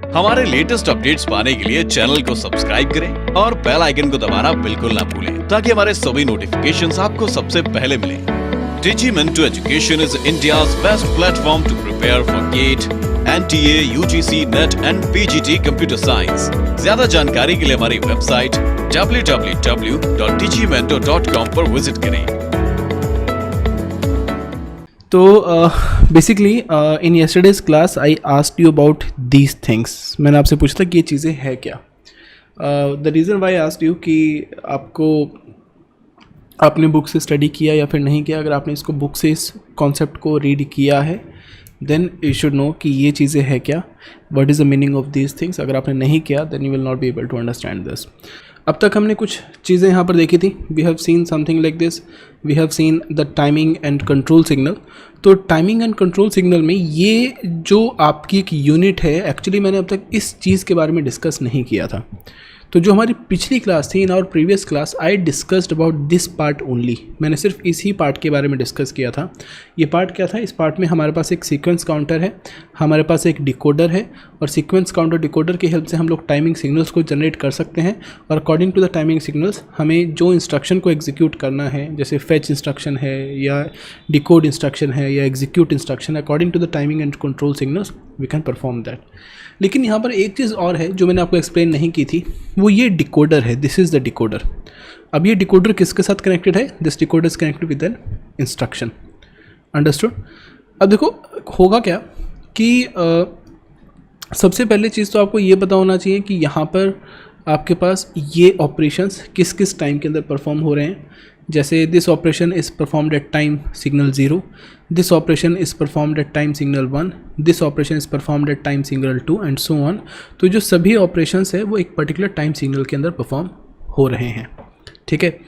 हमारे latest updates पाने के लिए चैनल को सब्सक्राइब करें और बेल आइकन को दबाना बिल्कुल ना भूलें ताकि हमारे सभी नोटिफिकेशंस आपको सबसे पहले मिले। Digimento Education is India's best platform to prepare for GATE, NTA, UGC, NET and PGT Computer Science। ज्यादा जानकारी के लिए हमारी वेबसाइट www.digimento.com पर विजिट करें। तो basically in yesterday's class I asked you about these things. मैंने आपसे पूछा था कि ये चीज़ें हैं क्या। The reason why asked you कि आपने बुक से स्टडी किया या फिर नहीं किया। अगर आपने इसको बुक से इस कॉन्सेप्ट को रीड किया है देन यू शुड नो कि ये चीज़ें हैं क्या, what is the meaning of these things. अगर आपने नहीं किया then you will not be able to understand this. अब तक हमने कुछ चीज़ें यहाँ पर देखी थी। We have seen something like this, we have seen the timing and control signal. तो टाइमिंग एंड कंट्रोल सिग्नल में ये जो आपकी एक यूनिट है, एक्चुअली मैंने अब तक इस चीज़ के बारे में डिस्कस नहीं किया था। तो जो हमारी पिछली क्लास थी, in our previous class I discussed about this part only. मैंने सिर्फ इसी पार्ट के बारे में डिस्कस किया था। ये पार्ट क्या था? इस पार्ट में हमारे पास एक सीक्वेंस काउंटर है, हमारे पास एक डिकोडर है और सीक्वेंस काउंटर डिकोडर की हेल्प से हम लोग टाइमिंग सिग्नल्स को जनरेट कर सकते हैं। और according to the timing signals हमें जो इंस्ट्रक्शन को एग्जीक्यूट करना है, जैसे फेच इंस्ट्रक्शन है या डिकोड इंस्ट्रक्शन है या एग्जीक्यूट इंस्ट्रक्शन है, according to the timing and control signals we can perform that. लेकिन यहाँ पर एक चीज़ और है जो मैंने आपको एक्सप्लेन नहीं की थी, वो ये डिकोडर है। This is the decoder. अब ये डिकोडर किसके साथ कनेक्टेड है? This decoder is connected with an instruction. Understood? अब देखो होगा क्या कि सबसे पहले चीज़ तो आपको ये पता होना चाहिए कि यहाँ पर आपके पास ये ऑपरेशंस किस किस टाइम के अंदर परफॉर्म हो रहे हैं। जैसे this operation is performed at time signal 0, this operation is performed at time signal 1, this operation is performed at time signal 2 and so on. तो जो सभी ऑपरेशंस है वो एक पर्टिकुलर टाइम सिग्नल के अंदर परफॉर्म हो रहे हैं। ठीक है।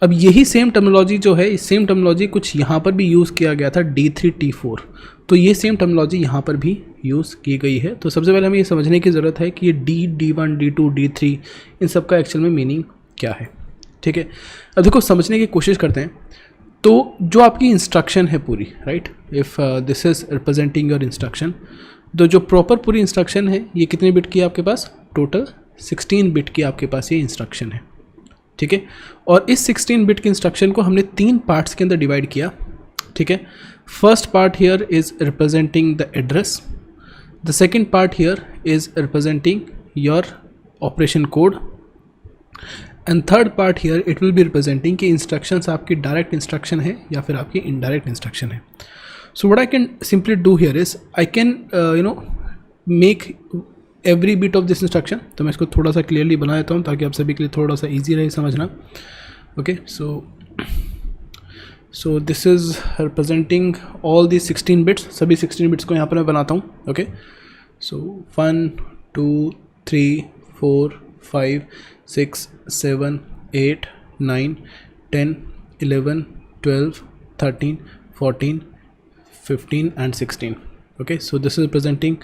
अब यही सेम टर्मिनोलॉजी जो है, इस सेम टर्मिनोलॉजी कुछ यहाँ पर भी यूज़ किया गया था D3 T4। तो ये सेम टर्मिनोलॉजी यहाँ पर भी यूज़ की गई है। तो सबसे पहले हमें ये समझने की ज़रूरत है कि ये D1 D2 D3 इन सब का एक्चुअल में मीनिंग क्या है। ठीक है। अब देखो समझने की कोशिश करते हैं। तो जो आपकी इंस्ट्रक्शन है पूरी, right, if this is representing your instruction, तो जो प्रॉपर पूरी इंस्ट्रक्शन है ये कितने बिट की आपके पास? टोटल 16 बिट की आपके पास ये इंस्ट्रक्शन है। ठीक है। और इस 16 बिट के इंस्ट्रक्शन को हमने 3 पार्ट्स के अंदर डिवाइड किया। ठीक है। First part here is representing the address, the second part here is representing your operation code and third part here it will be representing कि इंस्ट्रक्शंस आपकी डायरेक्ट इंस्ट्रक्शन है या फिर आपकी इनडायरेक्ट इंस्ट्रक्शन है। So what I can simply do here is I can make every bit of this instruction. तो मैं इसको थोड़ा सा क्लियरली बना देता हूँ ताकि आप सभी के लिए थोड़ा सा ईजी रहे समझना। Okay, so this is representing all the 16 bits. सभी 16 बिट्स को यहाँ पर मैं बनाता हूँ। Okay, so 1 2 3 4 5 6 7 8 9 10 11 12 13 14 15 and 16. Okay, so this is representing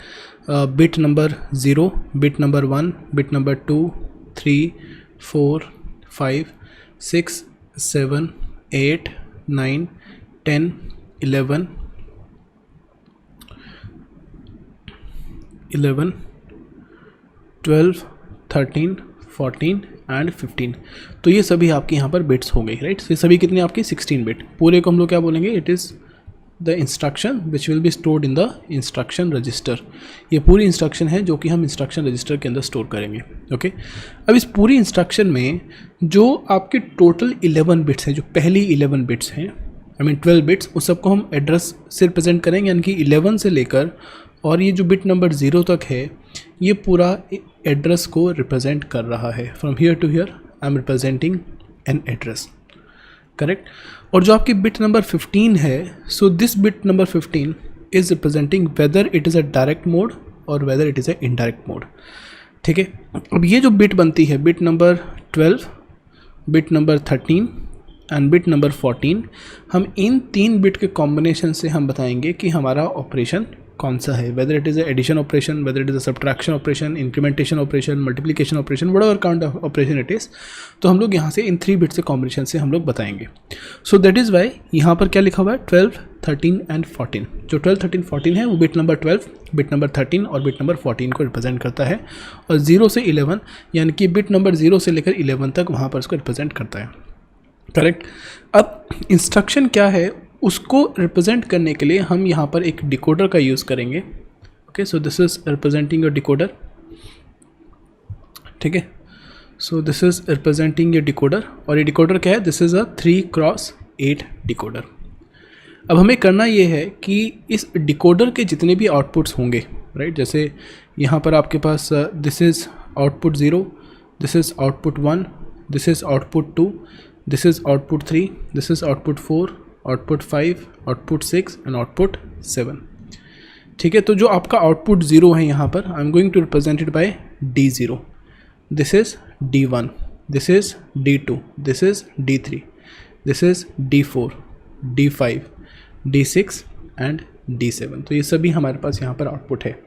bit number 0, bit number 1, bit number 2, 3, 4, 5, 6, 7, 8, 9, 10, 11, 12, 13, 14 and 15। तो ये सभी आपके यहाँ पर बिट्स हो गई, राइट। ये सभी कितने आपके 16 बिट। पूरे को हम लोग क्या बोलेंगे? It is the instruction which will be stored in the instruction register. ये पूरी इंस्ट्रक्शन है जो कि हम इंस्ट्रक्शन रजिस्टर के अंदर स्टोर करेंगे। ओके, अब इस पूरी इंस्ट्रक्शन में जो आपके टोटल 11 बिट्स हैं, जो पहली 11 बिट्स हैं, आई मीन 12 बिट्स, उस सबको हम एड्रेस से रिप्रेजेंट करेंगे। यानी कि 11 से लेकर और ये जो बिट नंबर 0 तक है ये पूरा एड्रेस को रिप्रेजेंट कर रहा है। From here to here I am representing an address, correct. और जो आपकी बिट नंबर 15 है, so this bit number 15 is representing whether it is a direct mode और whether it is a indirect mode. ठीक है। अब ये जो बिट बनती है, bit number 12, bit number 13 and bit number 14, हम इन 3 बिट के कॉम्बिनेशन से हम बताएंगे कि हमारा ऑपरेशन कौन सा है, whether it is a addition operation, whether it is a subtraction operation, incrementation operation, multiplication operation, whatever kind of operation it is, तो हम लोग यहाँ से इन 3 बिट्स से कॉम्बिनेशन से हम लोग बताएंगे. सो दैट इज़ वाई यहाँ पर क्या लिखा हुआ है 12, 13 एंड 14. जो 12, 13, 14 है वो बिट नंबर 12, बिट नंबर 13 और बिट नंबर 14 को रिप्रेजेंट करता है, और 0 से 11 यानी कि बिट नंबर 0 से लेकर 11 तक वहाँ पर उसको रिप्रेजेंट करता है. करेक्ट. अब इंस्ट्रक्शन क्या है उसको रिप्रेजेंट करने के लिए हम यहाँ पर एक डिकोडर का यूज़ करेंगे. Okay, so this is representing your decoder. ठीक है, so this is representing your decoder, और ये डिकोडर क्या है, this is a 3x8 decoder. अब हमें करना ये है कि इस डिकोडर के जितने भी आउटपुट्स होंगे, राइट, जैसे यहाँ पर आपके पास this is output 0, this is output 1, this is output 2, this is output 3, this is output 4, output 5, output 6 and output 7. ठीक है, तो जो आपका आउटपुट 0 है यहाँ पर, I am going to represent it by D0, this is D1, this is D2, this is D3, this is D4, D5, D6 and D7. तो ये सभी हमारे पास यहाँ पर आउटपुट है.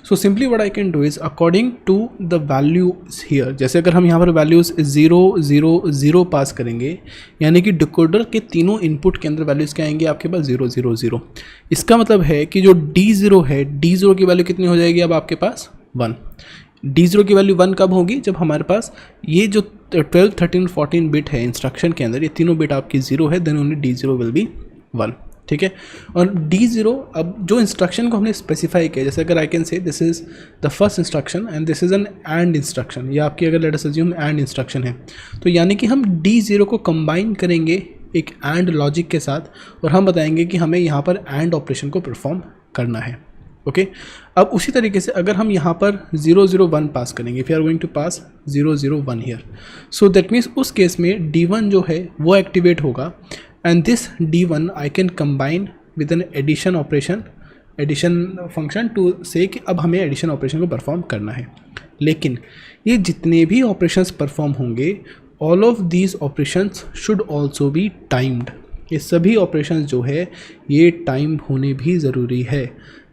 So simply what I can do is according to the values here, जैसे अगर हम यहाँ पर वैल्यूज़ 0 0 0 पास करेंगे, यानी कि डिकोडर के तीनों इनपुट के अंदर वैल्यूज़ क्या आएंगे आपके पास 0 0 0. इसका मतलब है कि जो D0 है, D0 की वैल्यू कितनी हो जाएगी अब आपके पास 1. D0 की वैल्यू 1 कब होगी, जब हमारे पास ये जो 12, 13, 14 बिट है इंस्ट्रक्शन के अंदर, ये तीनों बिट आपकी 0 है, then only D0 will be 1. ठीक है, और D0 अब जो इंस्ट्रक्शन को हमने स्पेसिफाई किया, जैसे अगर I can say this is the first instruction and this is an and instruction, या आपकी अगर late us assume and instruction है, तो यानी कि हम D0 को कंबाइन करेंगे एक एंड लॉजिक के साथ, और हम बताएंगे कि हमें यहाँ पर एंड ऑपरेशन को परफॉर्म करना है. ओके, अब उसी तरीके से अगर हम यहाँ पर 0 0 1 पास करेंगे, if you are going to pass 0 0 1 here, so that means उस केस में D1 जो है वो एक्टिवेट होगा, and this D1 I can combine with an addition operation, addition function to say कि अब हमें addition operation को perform करना है. लेकिन ये जितने भी operations perform होंगे, all of these operations should also be timed. ये सभी operations जो है ये time होने भी ज़रूरी है,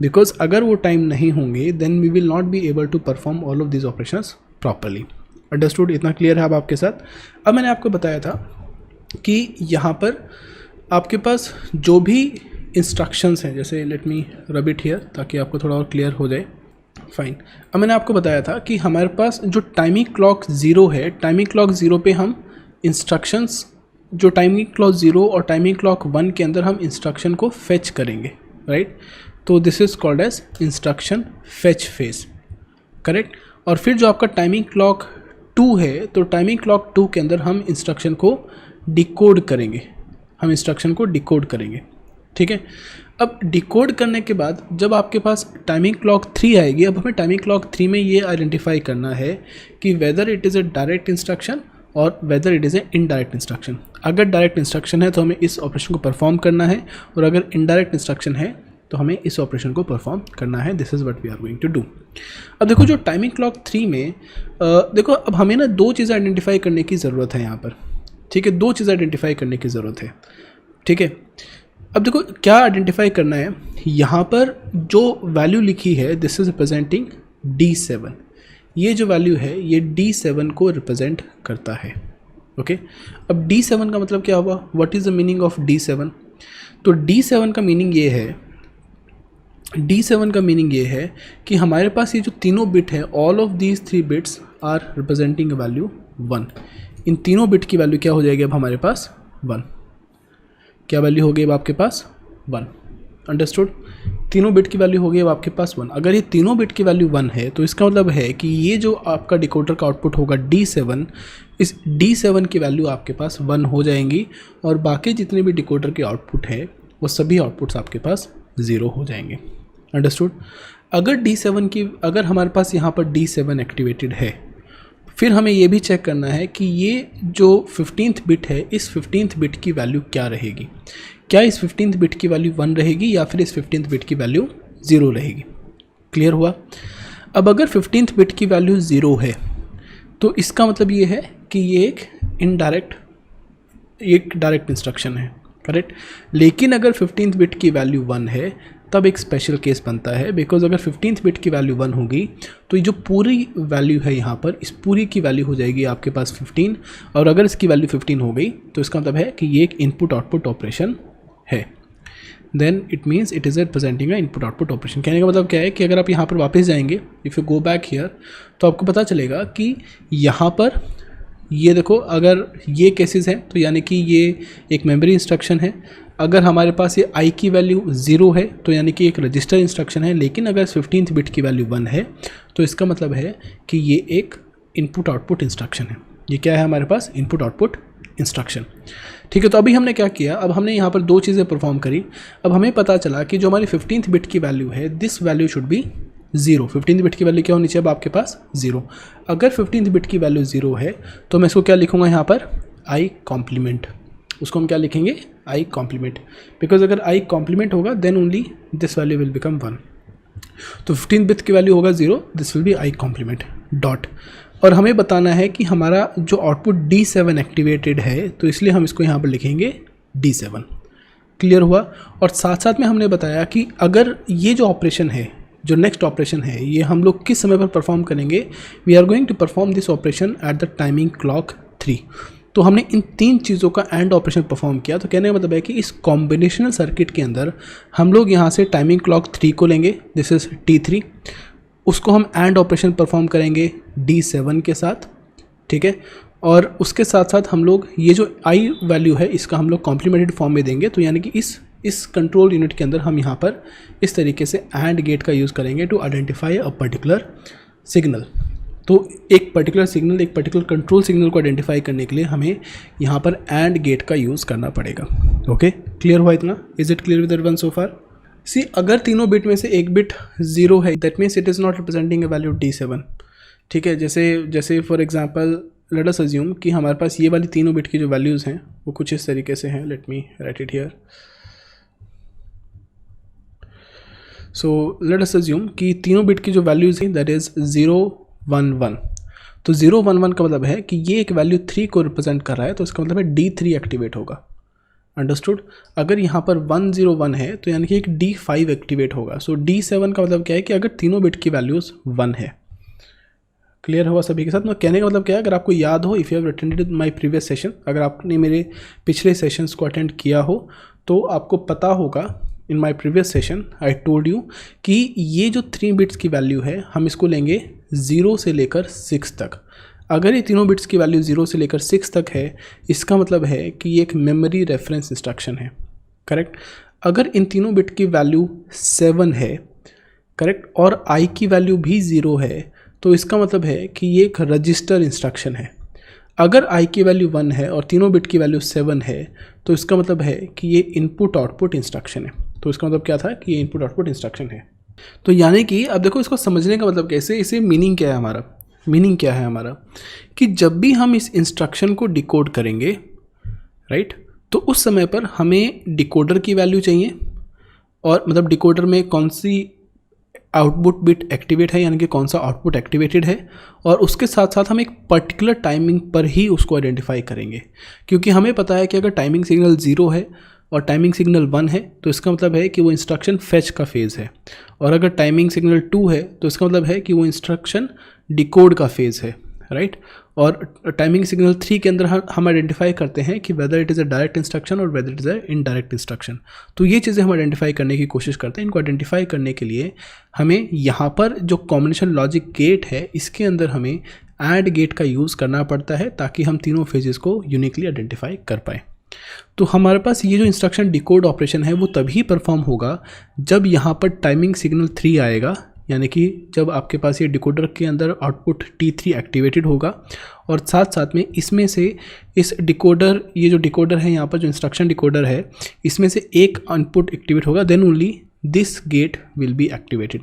because अगर वो time नहीं होंगे then we will not be able to perform all of these operations properly. Understood? इतना clear है अब आपके साथ. अब मैंने आपको बताया था कि यहाँ पर आपके पास जो भी इंस्ट्रक्शंस हैं, जैसे let me rub it here ताकि आपको थोड़ा और क्लियर हो जाए. फाइन, अब मैंने आपको बताया था कि हमारे पास जो टाइमिंग क्लॉक 0 है, टाइमिंग क्लॉक 0 पे हम इंस्ट्रक्शंस, जो टाइमिंग क्लॉक 0 और टाइमिंग क्लॉक 1 के अंदर हम इंस्ट्रक्शन को फेच करेंगे, राइट. तो this is called as instruction fetch phase. Correct. और फिर जो आपका टाइमिंग क्लॉक 2 है, तो टाइमिंग क्लॉक 2 के अंदर हम इंस्ट्रक्शन को डिकोड करेंगे, हम इंस्ट्रक्शन को डिकोड करेंगे. ठीक है, अब डिकोड करने के बाद जब आपके पास टाइमिंग क्लॉक 3 आएगी, अब हमें टाइमिंग क्लॉक 3 में ये आइडेंटिफाई करना है कि whether it is a direct instruction और whether it is a indirect instruction. अगर डायरेक्ट इंस्ट्रक्शन है तो हमें इस ऑपरेशन को परफॉर्म करना है, और अगर इनडायरेक्ट इंस्ट्रक्शन है तो हमें इस ऑपरेशन को परफॉर्म करना है. This is what we are going to do. अब देखो जो टाइमिंग क्लॉक 3 में देखो अब हमें ना 2 चीज़ें आइडेंटिफाई करने की ज़रूरत है यहाँ पर. ठीक है, 2 चीज़ें आइडेंटिफाई करने की ज़रूरत है. ठीक है, अब देखो क्या आइडेंटिफाई करना है. यहाँ पर जो वैल्यू लिखी है दिस इज़ रिप्रेजेंटिंग D7. ये जो वैल्यू है ये D7 को रिप्रेजेंट करता है. ओके, अब D7 का मतलब क्या हुआ, what is the meaning of D7. तो D7 का मीनिंग ये है, D7 का मीनिंग ये है कि हमारे पास ये जो तीनों बिट है, all of these 3 bits are representing a value 1. इन तीनों बिट की वैल्यू क्या हो जाएगी अब हमारे पास 1. क्या वैल्यू हो गई अब आपके पास 1. अंडरस्टूड. तीनों बिट की वैल्यू हो गई अब आपके पास 1. अगर ये तीनों बिट की वैल्यू 1 है तो इसका मतलब है कि ये जो आपका डिकोडर का आउटपुट होगा D7, इस D7 की वैल्यू आपके पास 1 हो जाएंगी, और बाकी जितने भी डिकोडर के आउटपुट है वो सभी आउटपुट्स आपके पास 0 हो जाएंगे. अंडरस्टूड. अगर हमारे पास यहाँ पर D7 एक्टिवेटेड है, फिर हमें ये भी चेक करना है कि ये जो 15th बिट है, इस 15th बिट की वैल्यू क्या रहेगी. क्या इस 15th बिट की वैल्यू 1 रहेगी या फिर इस 15th बिट की वैल्यू 0 रहेगी. क्लियर हुआ. अब अगर 15th बिट की वैल्यू 0 है तो इसका मतलब ये है कि ये एक डायरेक्ट इंस्ट्रक्शन है. करेक्ट. लेकिन अगर 15th बिट की वैल्यू 1 है तब एक स्पेशल केस बनता है, बिकॉज अगर 15th बिट की वैल्यू 1 होगी तो ये जो पूरी वैल्यू है यहाँ पर, इस पूरी की वैल्यू हो जाएगी आपके पास 15, और अगर इसकी वैल्यू 15 हो गई तो इसका मतलब है कि ये एक इनपुट आउटपुट ऑपरेशन है। Then it means it is representing a input output operation. कहने का मतलब क्या है कि अगर आप यहाँ पर वापस जाएंगे, if you go back here, तो आपको पता चलेगा कि यहाँ पर ये देखो, अगर ये केसेस हैं तो यानी कि ये एक मेमोरी इंस्ट्रक्शन है। अगर हमारे पास ये आई की वैल्यू 0 है तो यानी कि एक रजिस्टर इंस्ट्रक्शन है। लेकिन अगर 15th बिट की वैल्यू 1 है तो इसका मतलब है कि ये एक इनपुट आउटपुट इंस्ट्रक्शन है। ये क्या है हमारे पास? Input output instruction. ठीक है, तो अभी हमने क्या किया, अब हमने यहाँ पर 2 चीज़ें परफॉर्म करी। अब हमें पता चला कि जो हमारी 15th बिट की वैल्यू है, this value should be 0। 15th bit की वैल्यू क्या होनी चाहिए अब आपके पास? 0। अगर 15th बिट की वैल्यू 0 है तो मैं इसको क्या लिखूँगा यहाँ पर? I complement. उसको हम क्या लिखेंगे? I complement. बिकॉज अगर आई कॉम्प्लीमेंट होगा then only this value will become 1। तो 15th बिट की वैल्यू होगा 0, this will be I complement dot. और हमें बताना है कि हमारा जो आउटपुट D7 एक्टिवेटेड है, तो इसलिए हम इसको यहाँ पर लिखेंगे D7। क्लियर हुआ? और साथ साथ में हमने बताया कि अगर ये जो ऑपरेशन है, जो नेक्स्ट ऑपरेशन है, ये हम लोग किस समय पर परफॉर्म करेंगे? We are going to perform this operation at the timing clock 3। तो हमने इन 3 चीज़ों का एंड ऑपरेशन परफॉर्म किया। तो कहने का मतलब है कि इस कॉम्बिनेशनल सर्किट के अंदर हम लोग यहाँ से टाइमिंग क्लॉक 3 को लेंगे, दिस इज़ T3, उसको हम एंड ऑपरेशन परफॉर्म करेंगे D7 के साथ। ठीक है, और उसके साथ साथ हम लोग ये जो आई वैल्यू है इसका हम लोग कॉम्प्लीमेंटेड फॉर्म में देंगे। तो यानी कि इस कंट्रोल यूनिट के अंदर हम यहाँ पर इस तरीके से एंड गेट का यूज़ करेंगे to identify a particular signal. तो एक पर्टिकुलर सिग्नल, एक पर्टिकुलर कंट्रोल सिग्नल को आइडेंटिफाई करने के लिए हमें यहाँ पर एंड गेट का यूज़ करना पड़ेगा। ओके, क्लियर हुआ इतना? Is it clear with everyone so far? See, अगर तीनों बिट में से एक बिट 0 है, that means it is not representing a value D7। ठीक है, जैसे for example let us assume कि हमारे पास ये वाली तीनों बिट की जो वैल्यूज़ हैं वो कुछ इस तरीके से हैं। Let me right it here. So let us assume कि तीनों बिट की जो वैल्यूज़ हैं दैट इज़ 0 1 1। तो 0 1 1 का मतलब है कि ये एक वैल्यू 3 को रिप्रेजेंट कर रहा है, तो इसका मतलब है D3 एक्टिवेट होगा। अंडरस्टूड? अगर यहाँ पर 1 0 1 है तो यानी कि एक D5 एक्टिवेट होगा। सो D7 का मतलब क्या है कि अगर तीनों बिट की वैल्यूज़ 1 है। क्लियर हुआ सभी के साथ? मैं कहने का मतलब क्या है, अगर आपको याद हो, if you have attended my previous session, अगर आपने मेरे पिछले सेशंस को अटेंड किया हो तो आपको पता होगा, in my previous session I told you कि ये जो 3 बिट्स की वैल्यू है हम इसको लेंगे 0 से लेकर 6 तक। अगर ये तीनों बिट्स की वैल्यू 0 से लेकर 6 तक है, इसका मतलब है कि ये एक मेमोरी रेफरेंस इंस्ट्रक्शन है। करेक्ट? अगर इन तीनों बिट की वैल्यू 7 है, करेक्ट, और आई की वैल्यू भी 0 है, तो इसका मतलब है कि ये एक रजिस्टर इंस्ट्रक्शन है। अगर आई की वैल्यू 1 है और तीनों बिट की वैल्यू 7 है, तो इसका मतलब है कि ये इनपुट आउटपुट इंस्ट्रक्शन है। तो इसका मतलब क्या था कि ये इनपुट आउटपुट इंस्ट्रक्शन है। तो यानी कि अब देखो इसको समझने का मतलब कैसे, इसे मीनिंग क्या है हमारा? मीनिंग क्या है हमारा कि जब भी हम इस इंस्ट्रक्शन को डिकोड करेंगे, राइट, तो उस समय पर हमें डिकोडर की वैल्यू चाहिए, और मतलब डिकोडर में कौन सी आउटपुट बिट एक्टिवेट है, यानी कि कौन सा आउटपुट एक्टिवेटेड है, और उसके साथ साथ हम एक पर्टिकुलर टाइमिंग पर ही उसको आइडेंटिफाई करेंगे। क्योंकि हमें पता है कि अगर टाइमिंग सिग्नल 0 है और टाइमिंग सिग्नल 1 है तो इसका मतलब है कि वो इंस्ट्रक्शन फेच का फेज़ है, और अगर टाइमिंग सिग्नल 2 है तो इसका मतलब है कि वो इंस्ट्रक्शन डिकोड का फेज़ है, राइट। और टाइमिंग सिग्नल 3 के अंदर हम आइडेंटिफाई करते हैं कि whether it is a direct instruction और whether it is a indirect instruction. तो ये चीज़ें हम आइडेंटिफाई करने की कोशिश करते हैं। इनको आइडेंटिफाई करने के लिए हमें यहाँ पर जो कॉम्बिनेशन लॉजिक गेट है इसके अंदर हमें ऐड गेट का यूज़ करना पड़ता है ताकि हम तीनों फेजेस को यूनिकली आइडेंटिफाई कर पाएँ। तो हमारे पास ये जो इंस्ट्रक्शन डिकोड ऑपरेशन है वो तभी परफॉर्म होगा जब यहाँ पर टाइमिंग सिग्नल 3 आएगा, यानी कि जब आपके पास ये डिकोडर के अंदर आउटपुट T3 एक्टिवेटेड होगा, और साथ साथ में इसमें से इस डिकोडर, ये जो डिकोडर है यहाँ पर जो इंस्ट्रक्शन डिकोडर है, इसमें से एक इनपुट एक्टिवेट होगा, then only this gate will be activated.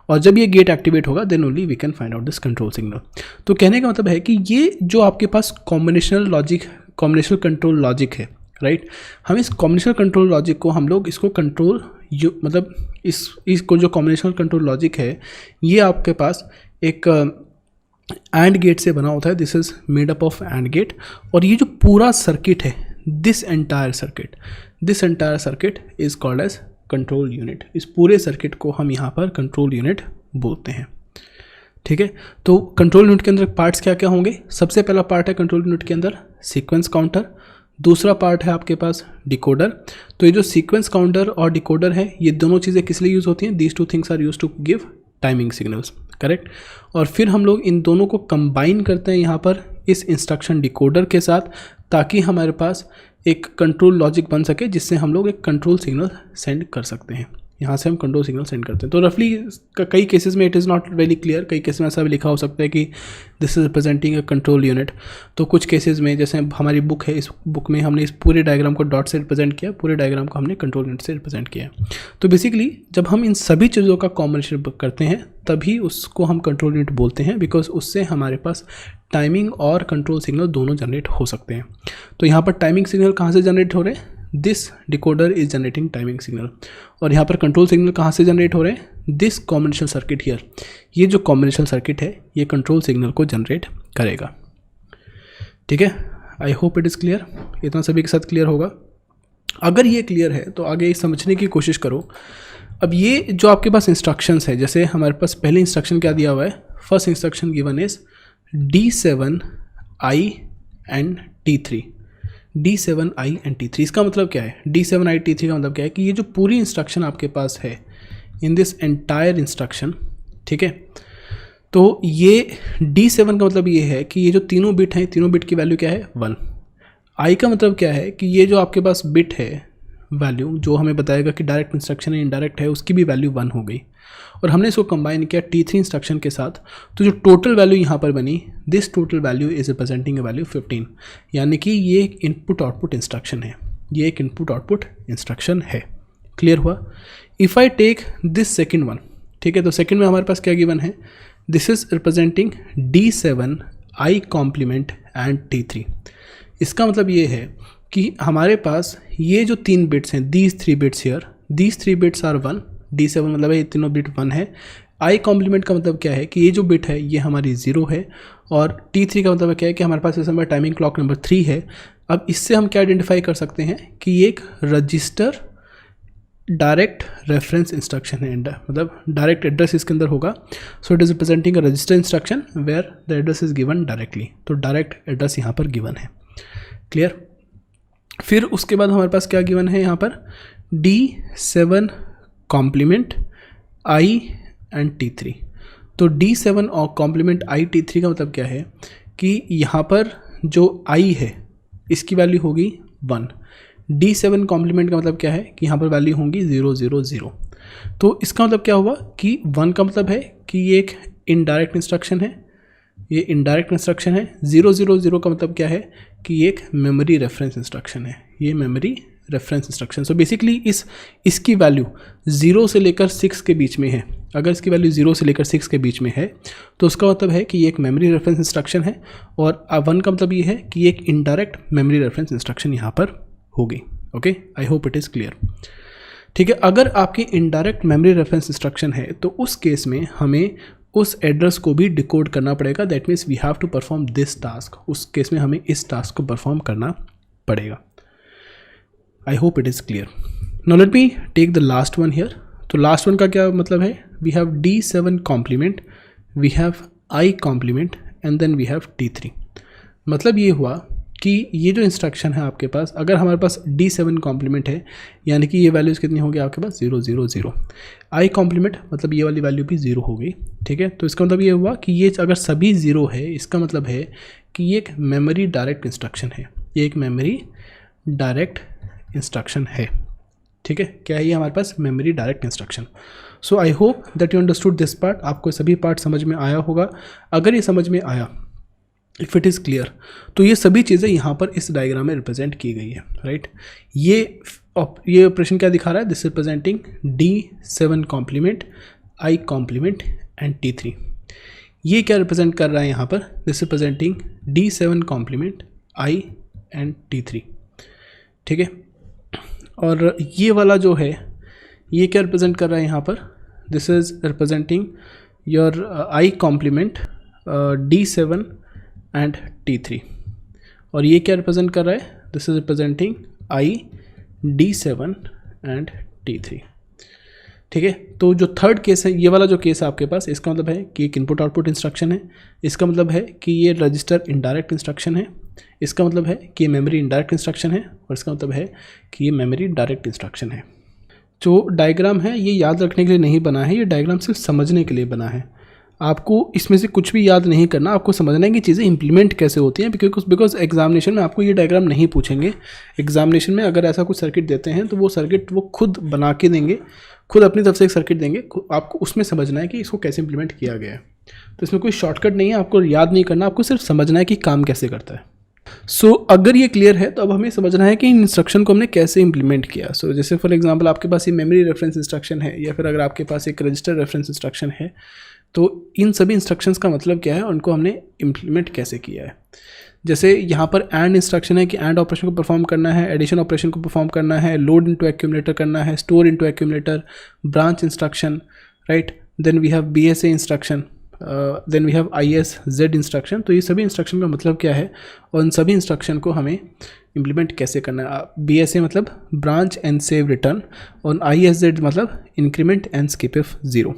और जब ये गेट एक्टिवेट होगा then only we can find out this control signal. तो कहने का मतलब है कि ये जो आपके पास combinational logic, combinational control logic है, राइट, हम इस कॉम्बिनेशनल कंट्रोल लॉजिक को हम लोग इसको कंट्रोल मतलब इसको जो कॉम्बिनेशनल कंट्रोल लॉजिक है ये आपके पास एक एंड गेट से बना होता है। This is made up of and gate, और ये जो पूरा सर्किट है, this entire circuit is called as control unit. इस पूरे सर्किट को हम यहाँ पर कंट्रोल यूनिट बोलते हैं। ठीक है, तो कंट्रोल यूनिट के अंदर पार्ट्स क्या क्या होंगे? सबसे पहला पार्ट है कंट्रोल यूनिट के अंदर सीक्वेंस काउंटर, दूसरा पार्ट है आपके पास डिकोडर। तो ये जो सीक्वेंस काउंटर और डिकोडर है, ये दोनों चीज़ें किस लिए यूज़ होती हैं? These two things are use to give timing signals, correct. और फिर हम लोग इन दोनों को कंबाइन करते हैं यहाँ पर इस इंस्ट्रक्शन डिकोडर के साथ, ताकि हमारे पास एक कंट्रोल लॉजिक बन सके जिससे हम लोग एक कंट्रोल सिग्नल सेंड कर सकते हैं। यहाँ से हम कंट्रोल सिग्नल सेंड करते हैं। तो रफली कई केसेस में it is not very clear, कई केसेस में ऐसा भी लिखा हो सकता है कि this is representing a control unit. तो कुछ केसेस में, जैसे हमारी बुक है, इस बुक में हमने इस पूरे डायग्राम को डॉट से रिप्रेजेंट किया, पूरे डायग्राम को हमने कंट्रोल यूनिट से रिप्रेजेंट किया। तो बेसिकली जब हम इन सभी चीज़ों का कॉम्बिनेशन करते हैं तभी उसको हम कंट्रोल यूनिट बोलते हैं, बिकॉज उससे हमारे पास टाइमिंग और कंट्रोल सिग्नल दोनों जनरेट हो सकते हैं। तो यहाँ पर टाइमिंग सिग्नल कहाँ से जनरेट हो रहे हैं? This decoder is generating timing signal. और यहाँ पर कंट्रोल सिग्नल कहाँ से जनरेट हो रहे हैं? This combination circuit here. ये जो कॉम्बिनेशन सर्किट है ये कंट्रोल सिग्नल को जनरेट करेगा। ठीक है, आई होप इट इज़ क्लियर। इतना सभी के साथ क्लियर होगा। अगर ये क्लियर है तो आगे समझने की कोशिश करो। अब ये जो आपके पास इंस्ट्रक्शंस है, जैसे हमारे पास पहले इंस्ट्रक्शन क्या दिया हुआ है? First instruction given is D7I and T3। D7I and T3 इसका मतलब क्या है? D7I T3 का मतलब क्या है कि ये जो पूरी इंस्ट्रक्शन आपके पास है इन दिस एंटायर इंस्ट्रक्शन, ठीक है, तो ये D7 का मतलब ये है कि ये जो तीनों बिट हैं, तीनों बिट की वैल्यू क्या है? 1। I का मतलब क्या है कि ये जो आपके पास बिट है वैल्यू, जो हमें बताएगा कि डायरेक्ट इंस्ट्रक्शन है इनडायरेक्ट है, उसकी भी वैल्यू 1 हो गई। और हमने इसको कंबाइन किया T3 इंस्ट्रक्शन के साथ, तो जो टोटल वैल्यू यहाँ पर बनी, this total value is representing a value 15। यानी कि ये एक इनपुट आउटपुट इंस्ट्रक्शन है, ये एक इनपुट आउटपुट इंस्ट्रक्शन है। क्लियर हुआ? If I take this second one, ठीक है, तो सेकेंड में हमारे पास क्या गिवन है? This is representing D7I complement and T3। इसका मतलब ये है कि हमारे पास ये जो 3 बिट्स हैं, these 3 bits here, these 3 bits are 1। D7 मतलब है ये तीनों बिट 1 है। I कॉम्प्लीमेंट का मतलब क्या है कि ये जो बिट है ये हमारी 0 है। और T3 का मतलब क्या है कि हमारे पास इस समय टाइमिंग क्लॉक नंबर 3 है। अब इससे हम क्या आइडेंटिफाई कर सकते हैं कि ये एक रजिस्टर डायरेक्ट रेफरेंस इंस्ट्रक्शन है, मतलब डायरेक्ट एड्रेस इसके अंदर होगा। So it is representing a register instruction where the address is given directly. तो डायरेक्ट एड्रेस यहाँ पर गिवन है। क्लियर? फिर उसके बाद हमारे पास क्या गिवन है यहाँ पर? D7 complement I and T3। तो D7 और कॉम्प्लीमेंट I T3 का मतलब क्या है कि यहाँ पर जो I है इसकी वैल्यू होगी 1। D7 कॉम्प्लीमेंट का मतलब क्या है कि यहाँ पर वैल्यू होंगी 0 0 0। तो इसका मतलब क्या हुआ कि 1 का मतलब है कि ये एक इनडायरेक्ट इंस्ट्रक्शन है, ये इनडायरेक्ट इंस्ट्रक्शन है। 0 0 0 का मतलब क्या है कि ये एक मेमोरी रेफरेंस इंस्ट्रक्शन है, ये memory reference instruction. So basically इसकी वैल्यू 0 से लेकर 6 के बीच में है। अगर इसकी वैल्यू 0 से लेकर 6 के बीच में है तो उसका मतलब है कि ये एक मेमोरी रेफरेंस इंस्ट्रक्शन है। और 1 का मतलब ये है कि ये एक इनडायरेक्ट मेमोरी रेफरेंस इंस्ट्रक्शन यहाँ पर होगी। Okay, I hope it is clear. ठीक है, अगर आपकी इनडायरेक्ट मेमोरी रेफरेंस इंस्ट्रक्शन है तो उस केस में हमें उस एड्रेस को भी डिकोड करना पड़ेगा। That means we have to perform this task. उस केस में हमें इस टास्क को परफॉर्म करना पड़ेगा। I hope it is clear. Now let me take the last one here. तो लास्ट वन का क्या मतलब है? We have D7 complement, we have I complement and then we have T3। मतलब ये हुआ कि ये जो इंस्ट्रक्शन है आपके पास, अगर हमारे पास D7 कॉम्प्लीमेंट है यानी कि ये वैल्यूज़ कितनी होगी आपके पास? 0 0 0। I कॉम्प्लीमेंट मतलब ये वाली वैल्यू भी 0 हो गई। ठीक है, तो इसका मतलब ये हुआ कि ये अगर सभी 0 है, इसका मतलब है कि ये एक मेमोरी डायरेक्ट इंस्ट्रक्शन है, ये एक मेमोरी डायरेक्ट इंस्ट्रक्शन है। ठीक है, क्या है ये हमारे पास? Memory direct instruction. So I hope that you understood this part. आपको सभी पार्ट समझ में आया होगा। अगर ये समझ में आया, इफ़ इट इज़ क्लियर, तो ये सभी चीज़ें यहाँ पर इस डायग्राम में रिप्रेजेंट की गई है, राइट। ये ऑपरेशन क्या दिखा रहा है? This representing D7 complement, I complement and T3। ये क्या रिप्रेजेंट कर रहा है यहाँ पर? This representing D7 complement, I and T3। ठीक है, और ये वाला जो है ये क्या रिप्रेजेंट कर रहा है यहाँ पर? This is representing your I complement, D7 and T3। और ये क्या रिप्रेजेंट कर रहा है? This is representing I D7 and T3। ठीक है। तो जो थर्ड केस है, ये वाला जो केस है आपके पास, इसका मतलब है कि एक इनपुट आउटपुट इंस्ट्रक्शन है, इसका मतलब है कि ये रजिस्टर इनडायरेक्ट इंस्ट्रक्शन है, इसका मतलब है कि ये मेमोरी इनडायरेक्ट इंस्ट्रक्शन है, और इसका मतलब है कि ये मेमोरी डायरेक्ट इंस्ट्रक्शन है। जो डायग्राम है ये याद रखने के लिए नहीं बना है, ये डायग्राम सिर्फ समझने के लिए बना है। आपको इसमें से कुछ भी याद नहीं करना, आपको समझना है कि चीज़ें इंप्लीमेंट कैसे होती हैं, बिकॉज एग्जामिनेशन में आपको ये डायग्राम नहीं पूछेंगे। एग्जामिनेशन में अगर ऐसा कुछ सर्किट देते हैं तो वो सर्किट वो खुद बना के देंगे, खुद अपनी तरफ से एक सर्किट देंगे, आपको उसमें समझना है कि इसको कैसे इंप्लीमेंट किया गया है। तो इसमें कोई शॉर्टकट नहीं है, आपको याद नहीं करना, आपको सिर्फ समझना है कि काम कैसे करता है। सो अगर ये क्लियर है तो अब हमें समझना है कि इन इंस्ट्रक्शन को हमने कैसे इंप्लीमेंट किया। सो जैसे फॉर एग्जांपल आपके पास ये मेमोरी रेफरेंस इंस्ट्रक्शन है, या फिर अगर आपके पास एक रजिस्टर रेफरेंस इंस्ट्रक्शन है, तो इन सभी इंस्ट्रक्शंस का मतलब क्या है और उनको हमने इम्प्लीमेंट कैसे किया है। जैसे यहाँ पर एंड इंस्ट्रक्शन है कि एंड ऑपरेशन को परफॉर्म करना है, एडिशन ऑपरेशन को परफॉर्म करना है, लोड इनटू एक्यूमुलेटर करना है, store into accumulator, branch instruction, right. Then we have BSA instruction, then we have ISZ instruction. तो ये सभी इंस्ट्रक्शन का मतलब क्या है और इन सभी इंस्ट्रक्शन को हमें इम्प्लीमेंट कैसे करना है। BSA मतलब ब्रांच एंड सेव रिटर्न, और ISZ मतलब increment and skip if 0।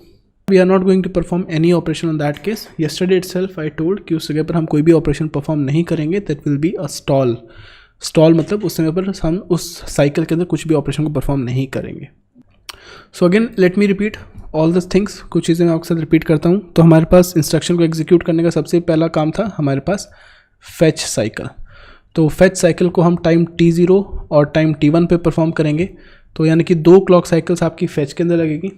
We are not going to perform any operation on that case. Yesterday itself I told कि उस जगह पर हम कोई भी ऑपरेशन परफॉर्म नहीं करेंगे, that will be a stall. Stall मतलब उस समय पर हम उस साइकिल के अंदर कुछ भी ऑपरेशन को परफॉर्म नहीं करेंगे। So again let me repeat all this things, कुछ चीज़ें मैं आपके साथ रिपीट करता हूँ। तो हमारे पास इंस्ट्रक्शन को एग्जीक्यूट करने का सबसे पहला काम था हमारे पास फेच साइकिल। तो फेच साइकिल को हम टाइम T0 और टाइम T1 पे परफॉर्म करेंगे। तो यानी कि 2 क्लॉक साइकिल्स आपकी फेच के अंदर लगेगी।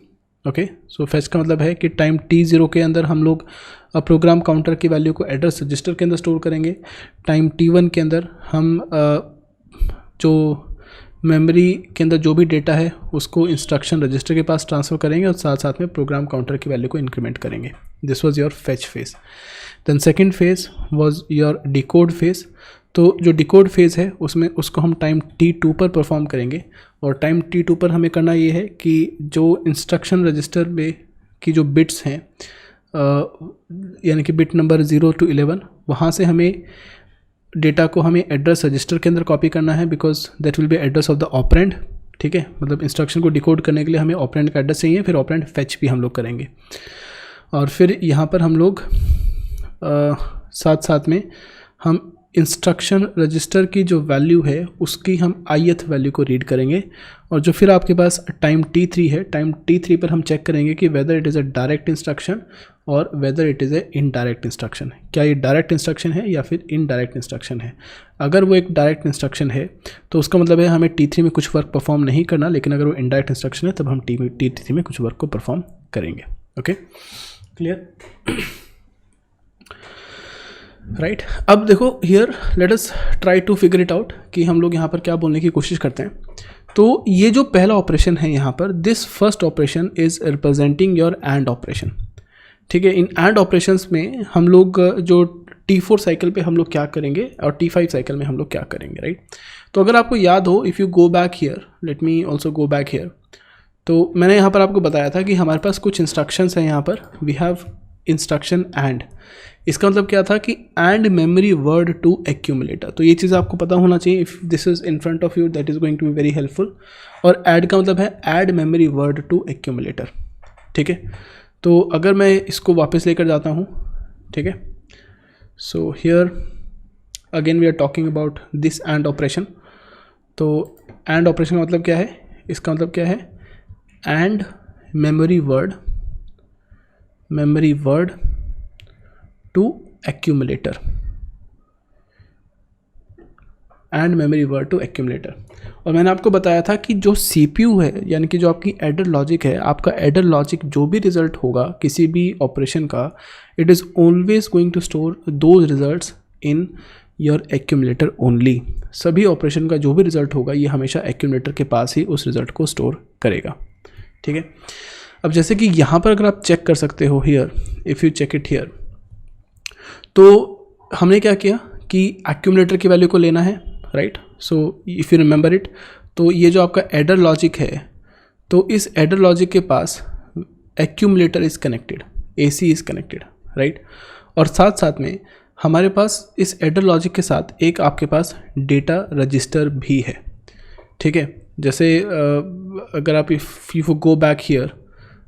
ओके, सो फेच का मतलब है कि टाइम T0 के अंदर हम लोग प्रोग्राम काउंटर की वैल्यू को एड्रेस रजिस्टर के अंदर स्टोर करेंगे। टाइम T1 के अंदर हम जो मेमोरी के अंदर जो भी डेटा है उसको इंस्ट्रक्शन रजिस्टर के पास ट्रांसफ़र करेंगे और साथ साथ में प्रोग्राम काउंटर की वैल्यू को इंक्रीमेंट करेंगे। This was your fetch phase. Then second phase was your decode phase. तो जो डिकोड फेज है उसमें उसको हम टाइम T2 पर परफॉर्म करेंगे, और टाइम T2 पर हमें करना ये है कि जो इंस्ट्रक्शन रजिस्टर में की जो बिट्स हैं यानी कि बिट नंबर 0 to 11, वहाँ से हमें डेटा को हमें एड्रेस रजिस्टर के अंदर कॉपी करना है, because that will be address of the operand. ठीक है, मतलब इंस्ट्रक्शन को डिकोड करने के लिए हमें ऑपरेंड का एड्रेस चाहिए, फिर ऑपरेंड फेच भी हम लोग करेंगे। और फिर यहाँ पर हम लोग साथ साथ में हम इंस्ट्रक्शन रजिस्टर की जो वैल्यू है उसकी हम ith वैल्यू को रीड करेंगे, और जो फिर आपके पास टाइम T3 है, टाइम T3 पर हम चेक करेंगे कि whether it is a direct instruction और whether it is a indirect instruction. क्या ये डायरेक्ट इंस्ट्रक्शन है या फिर इनडायरेक्ट इंस्ट्रक्शन है। अगर वो एक डायरेक्ट इंस्ट्रक्शन है तो उसका मतलब है हमें T3 में कुछ वर्क परफॉर्म नहीं करना, लेकिन अगर वो इनडायरेक्ट इंस्ट्रक्शन है तब हम T3 में कुछ वर्क को परफॉर्म करेंगे। Okay, clear, right. अब देखो here let us try to figure it out कि हम लोग यहाँ पर क्या बोलने की कोशिश करते हैं। तो ये जो पहला ऑपरेशन है यहाँ पर, this first operation is representing your and operation. ठीक है, इन एंड ऑपरेशंस में हम लोग जो T4 साइकिल पे हम लोग क्या करेंगे और T5 साइकिल में हम लोग क्या करेंगे, राइट। तो अगर आपको याद हो, if you go back here, let me also go back here. तो मैंने यहाँ पर आपको बताया था कि हमारे पास कुछ इंस्ट्रक्शंस हैं यहाँ पर। वी हैव इंस्ट्रक्शन एंड, इसका मतलब क्या था कि and memory word to accumulator. तो ये चीज़ आपको पता होना चाहिए। If this is in front of you that is going to be very helpful. और ऐड का मतलब है add memory word to accumulator. ठीक है, तो अगर मैं इसको वापस लेकर जाता हूँ, ठीक है, so here again we are talking about this and operation. तो एंड ऑपरेशन का मतलब क्या है, इसका मतलब क्या है, and memory word to accumulator, and memory word to accumulator. और मैंने आपको बताया था कि जो CPU है, यानी कि जो आपकी एडर लॉजिक है, आपका एडर लॉजिक जो भी रिजल्ट होगा किसी भी ऑपरेशन का, it is always going to store those results in your accumulator only. सभी ऑपरेशन का जो भी रिजल्ट होगा ये हमेशा एक्यूमुलेटर के पास ही उस रिजल्ट को स्टोर करेगा। ठीक है, अब जैसे कि यहाँ पर अगर आप चेक कर सकते हो, here if you check it here, तो हमने क्या किया कि एक्यूमुलेटर की वैल्यू को लेना है, right. So if you remember it, तो ये जो आपका एडर लॉजिक है, तो इस एडर लॉजिक के पास accumulator is connected, AC is connected, right. और साथ साथ में हमारे पास इस एडर लॉजिक के साथ एक आपके पास डेटा रजिस्टर भी है। ठीक है, जैसे अगर आप if you go back here,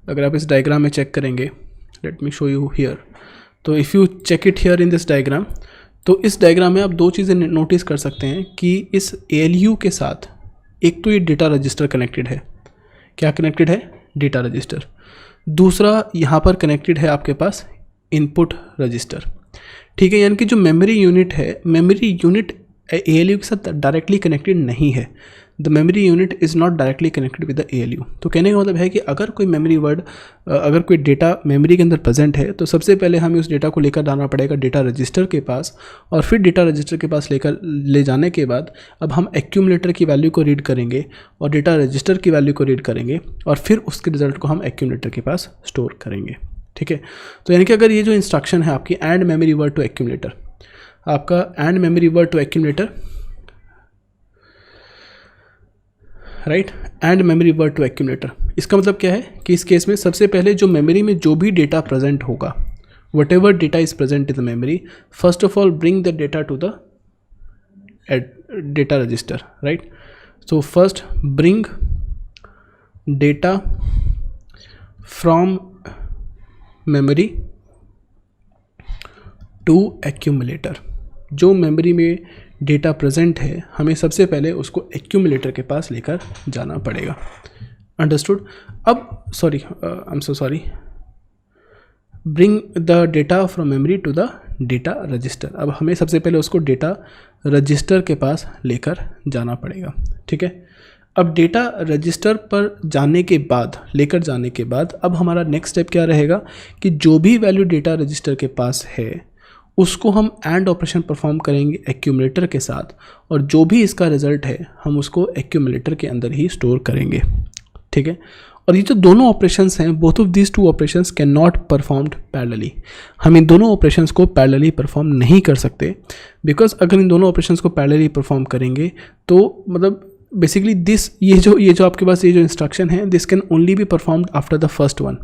अगर आप इस डायग्राम में चेक करेंगे, let me show you here, तो if you check it here in this diagram, तो इस डायग्राम में आप दो चीज़ें नोटिस कर सकते हैं कि इस ALU के साथ एक तो ये डेटा रजिस्टर कनेक्टेड है, क्या कनेक्टेड है, डेटा रजिस्टर, दूसरा यहाँ पर कनेक्टेड है आपके पास इनपुट रजिस्टर, ठीक है। यानी कि जो मेमोरी यूनिट है, मेमोरी यूनिट ALU के साथ डायरेक्टली कनेक्टेड नहीं है, the memory unit is not directly connected with the ALU। तो कहने का मतलब है कि अगर कोई मेमोरी वर्ड, अगर कोई डेटा मेमोरी के अंदर प्रेजेंट है, तो सबसे पहले हमें उस डेटा को लेकर जाना पड़ेगा डेटा रजिस्टर के पास, और फिर डेटा रजिस्टर के पास ले जाने के बाद अब हम एक्यूमुलेटर की वैल्यू को रीड करेंगे और डेटा रजिस्टर की वैल्यू को रीड करेंगे, और फिर उसके रिजल्ट को हम एक्यूमुलेटर के पास स्टोर करेंगे, ठीक है। तो यानी कि अगर ये जो इंस्ट्रक्शन है आपकी and memory word to accumulator, आपका and memory word to accumulator, right, and memory word to accumulator, इसका मतलब क्या है कि इस केस में सबसे पहले जो मेमोरी में जो भी डेटा प्रेजेंट होगा, whatever data is present in the memory, first of all bring the data to the data register, right. So first bring data from memory to accumulator. जो memory में data present है, हमें सबसे पहले उसको accumulator के पास लेकर जाना पड़ेगा, अंडरस्टूड। अब sorry, I am so sorry, bring the data from memory to the data register. अब हमें सबसे पहले उसको डेटा रजिस्टर के पास लेकर जाना पड़ेगा, ठीक है। अब डेटा रजिस्टर पर जाने के बाद, लेकर जाने के बाद, अब हमारा नेक्स्ट स्टेप क्या रहेगा कि जो भी वैल्यू डेटा रजिस्टर के पास है उसको हम एंड ऑपरेशन परफॉर्म करेंगे एक्यूमुलेटर के साथ, और जो भी इसका रिजल्ट है हम उसको एक्यूमुलेटर के अंदर ही स्टोर करेंगे, ठीक है। और ये जो दोनों ऑपरेशंस हैं, both of these two operations can not performed parallelly. हम इन दोनों ऑपरेशंस को पैरेलली परफॉर्म नहीं कर सकते, बिकॉज अगर इन दोनों ऑपरेशंस को पैरेलली परफॉर्म करेंगे तो मतलब बेसिकली दिस, ये जो आपके पास ये जो इंस्ट्रक्शन है, this can only be performed after the first one,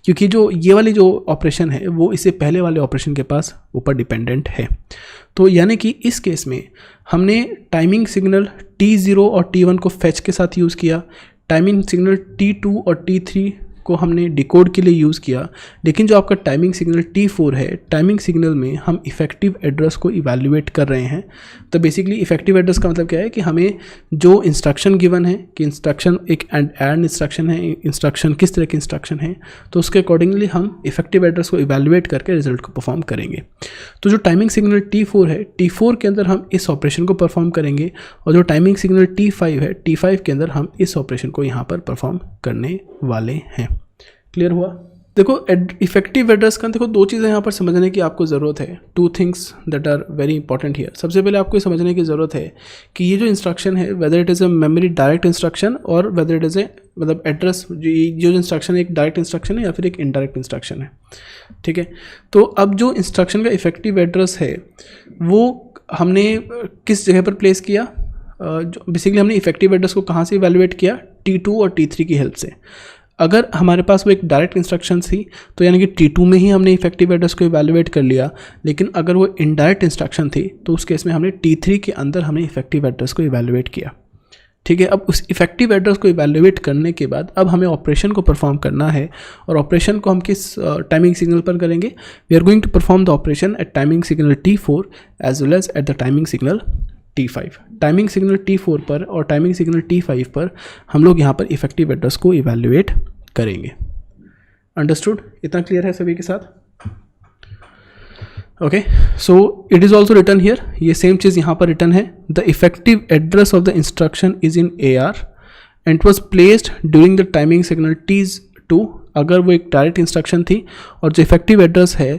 क्योंकि जो ये वाली जो ऑपरेशन है वो इससे पहले वाले ऑपरेशन के पास ऊपर डिपेंडेंट है। तो यानी कि इस केस में हमने टाइमिंग सिग्नल T0 और T1 को फेच के साथ यूज़ किया, टाइमिंग सिग्नल T2 और T3 को हमने डिकोड के लिए यूज़ किया, लेकिन जो आपका टाइमिंग सिग्नल T4 है, टाइमिंग सिग्नल में हम इफ़ेक्टिव एड्रेस को इवैल्यूएट कर रहे हैं। तो बेसिकली इफ़ेक्टिव एड्रेस का मतलब क्या है कि हमें जो इंस्ट्रक्शन गिवन है कि इंस्ट्रक्शन एक एंड इंस्ट्रक्शन है, इंस्ट्रक्शन किस तरह की इंस्ट्रक्शन है, तो उसके अकॉर्डिंगली हम इफ़ेक्टिव एड्रेस को इवैल्यूएट करके रिजल्ट को परफॉर्म करेंगे। तो जो टाइमिंग सिग्नल T4 है, T4 के अंदर हम इस ऑपरेशन को परफॉर्म करेंगे, और जो टाइमिंग सिग्नल T5 है, T5 के अंदर हम इस ऑपरेशन को यहाँ पर परफॉर्म करने वाले हैं। क्लियर हुआ? देखो इफेक्टिव एड्रेस का देखो दो चीज़ें यहाँ पर समझने की आपको ज़रूरत है, two things that are very important here. सबसे पहले आपको समझने की ज़रूरत है कि ये जो इंस्ट्रक्शन है, whether it is a memory direct instruction और वेदर इट इज़ ए मतलब एड्रेस, जो इंस्ट्रक्शन है एक डायरेक्ट इंस्ट्रक्शन है या फिर एक इनडायरेक्ट इंस्ट्रक्शन है, ठीक है। तो अब जो इंस्ट्रक्शन का इफेक्टिव एड्रेस है वो हमने किस जगह पर प्लेस किया, बेसिकली हमने इफेक्टिव एड्रेस को कहाँ से इवैल्यूएट किया, T2 और T3 की हेल्प से। अगर हमारे पास वो एक डायरेक्ट इंस्ट्रक्शन थी तो यानी कि T2 में ही हमने इफेक्टिव एड्रेस को इवैल्यूएट कर लिया, लेकिन अगर वो इनडायरेक्ट इंस्ट्रक्शन थी तो उस केस में हमने T3 के अंदर हमने इफेक्टिव एड्रेस को इवैल्यूएट किया, ठीक है। अब उस इफेक्टिव एड्रेस को इवैल्यूएट करने के बाद अब हमें ऑपरेशन को परफॉर्म करना है, और ऑपरेशन को हम किस टाइमिंग सिग्नल पर करेंगे, we are going to perform the operation at timing signal T4 as well as at the timing signal T5। Timing signal T4 पर और टाइमिंग सिग्नल T5 पर हम लोग यहाँ पर इफेक्टिव एड्रेस को इवैल्यूएट करेंगे। अंडरस्टूड? इतना क्लियर है सभी के साथ? Okay, so it is also written here, ये सेम चीज़ यहाँ पर रिटर्न है, the effective address of the instruction is in AR and it was placed during the timing signal T2। अगर वो एक डायरेक्ट इंस्ट्रक्शन थी और जो इफेक्टिव एड्रेस है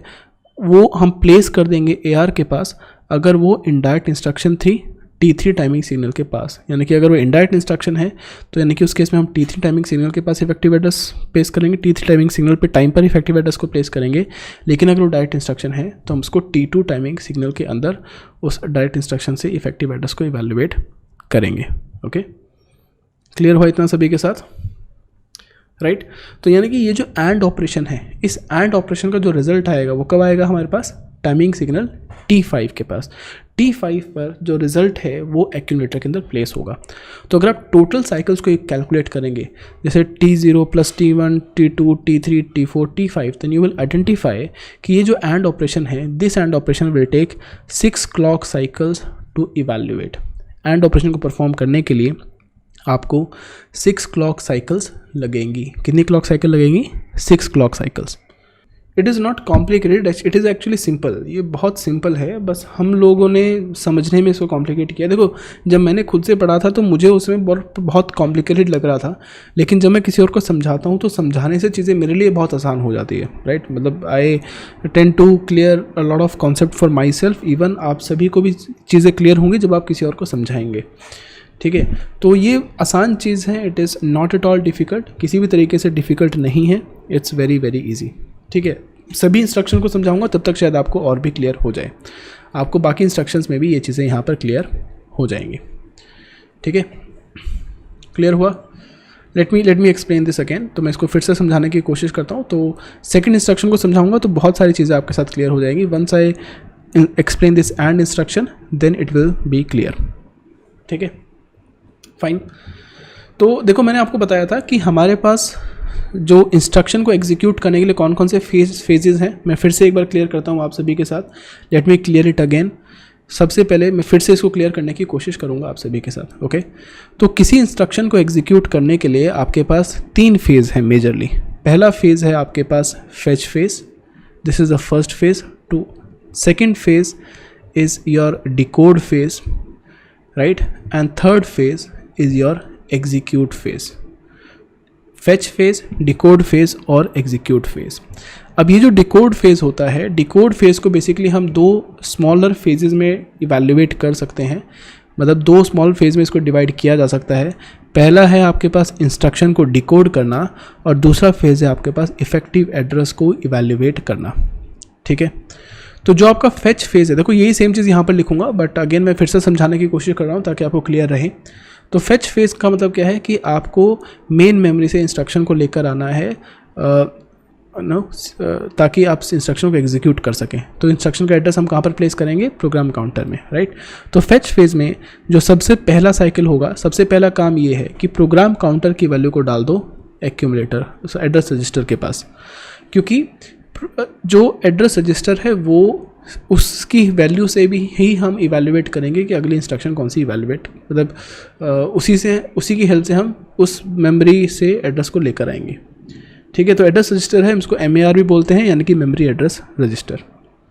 वो हम प्लेस कर देंगे AR के पास अगर वो इनडायरेक्ट इंस्ट्रक्शन थी T3 टाइमिंग सिग्नल के पास। यानी कि अगर वो इनडायरेक्ट इंस्ट्रक्शन है तो यानी कि उस केस में हम T3 टाइमिंग सिग्नल के पास इफेक्टिव एड्रेस प्लेस करेंगे, T3 टाइमिंग सिग्नल पे टाइम पर इफेक्टिव एड्रेस को प्लेस करेंगे। लेकिन अगर वो डायरेक्ट इंस्ट्रक्शन है तो हम उसको T2 टाइमिंग सिग्नल के अंदर उस डायरेक्ट इंस्ट्रक्शन से इफेक्टिव एड्रेस को इवैल्यूएट करेंगे। ओके, क्लियर हुआ इतना सभी के साथ? राइट, तो यानी कि ये जो एंड ऑपरेशन है, इस एंड ऑपरेशन का जो रिजल्ट आएगा वो कब आएगा हमारे पास? टाइमिंग सिग्नल T5 के पास। T5 पर जो रिजल्ट है वो एक्यूमुलेटर के अंदर प्लेस होगा। तो अगर आप टोटल साइकिल्स को कैलकुलेट करेंगे, जैसे T0 plus T1, T2, T3, T4, T5, then you will identify कि ये जो एंड ऑपरेशन है, this and operation will take 6 clock cycles to evaluate. And operation को परफॉर्म करने के लिए आपको 6 क्लॉक साइकिल्स लगेंगी। कितनी क्लॉक साइकिल लगेंगी? 6 clock cycles. It is not complicated, it is actually simple. ये बहुत सिंपल है, बस हम लोगों ने समझने में इसको कॉम्प्लिकेट किया। देखो, जब मैंने खुद से पढ़ा था तो मुझे उसमें बहुत कॉम्प्लिकेटेड लग रहा था, लेकिन जब मैं किसी और को समझाता हूँ तो समझाने से चीज़ें मेरे लिए बहुत आसान हो जाती है, राइट। मतलब I tend to clear a lot of concept for myself. Even आप सभी को भी चीज़ें क्लियर होंगी जब आप किसी और को समझाएंगे, ठीक है। तो ये आसान चीज़ है, it is not at all difficult, किसी भी तरीके से डिफ़िकल्ट नहीं है, इट्स वेरी वेरी ईजी, ठीक है। सभी इंस्ट्रक्शन को समझाऊंगा तब तक शायद आपको और भी क्लियर हो जाए, आपको बाकी इंस्ट्रक्शंस में भी ये चीज़ें यहाँ पर क्लियर हो जाएंगी, ठीक है। क्लियर हुआ? Let me explain this again. तो मैं इसको फिर से समझाने की कोशिश करता हूँ। तो सेकंड इंस्ट्रक्शन को समझाऊंगा तो बहुत सारी चीज़ें आपके साथ क्लियर हो जाएंगी। Once I explain this and instruction then it will be clear, ठीक है, फाइन। तो देखो, मैंने आपको बताया था कि हमारे पास जो इंस्ट्रक्शन को एग्जीक्यूट करने के लिए कौन कौन से फेजेस हैं। मैं फिर से एक बार क्लियर करता हूँ आप सभी के साथ। Let me clear it again. सबसे पहले मैं फिर से इसको क्लियर करने की कोशिश करूँगा आप सभी के साथ, ओके। तो किसी इंस्ट्रक्शन को एग्जीक्यूट करने के लिए आपके पास 3 फेज़ हैं मेजरली। पहला फेज़ है आपके पास fetch phase, this is the first phase. To second phase is your decode phase, right, and third phase is your execute phase. Fetch phase, decode phase और एग्जीक्यूट फेज। अब ये जो decode phase होता है, decode phase को basically हम 2 smaller phases में evaluate कर सकते हैं। मतलब 2 स्मॉल फेज में इसको डिवाइड किया जा सकता है। पहला है आपके पास इंस्ट्रक्शन को डिकोड करना और दूसरा फेज है आपके पास इफेक्टिव एड्रेस को इवैल्यूएट करना, ठीक है। तो जो आपका फेच फेज है, देखो यही सेम चीज़ यहाँ पर लिखूंगा, बट अगेन मैं फिर से समझाने की कोशिश कर रहा हूँ ताकि आपको क्लियर रहे। तो फेच फेज का मतलब क्या है कि आपको मेन मेमोरी से इंस्ट्रक्शन को लेकर आना है ताकि आप इंस्ट्रक्शन को एग्जीक्यूट कर सकें। तो इंस्ट्रक्शन का एड्रेस हम कहाँ पर प्लेस करेंगे? प्रोग्राम काउंटर में, राइट। तो फेच फेज में जो सबसे पहला साइकिल होगा, सबसे पहला काम ये है कि प्रोग्राम काउंटर की वैल्यू को डाल दो एक्यूमुलेटर एड्रेस रजिस्टर के पास, क्योंकि जो एड्रेस रजिस्टर है वो उसकी वैल्यू से भी ही हम इवैल्यूएट करेंगे कि अगली इंस्ट्रक्शन कौन सी इवैल्यूएट, मतलब उसी की हेल्प से हम उस मेमोरी से एड्रेस को लेकर आएंगे, ठीक है। तो एड्रेस रजिस्टर है, इसको MAR भी बोलते हैं, यानी कि मेमोरी एड्रेस रजिस्टर।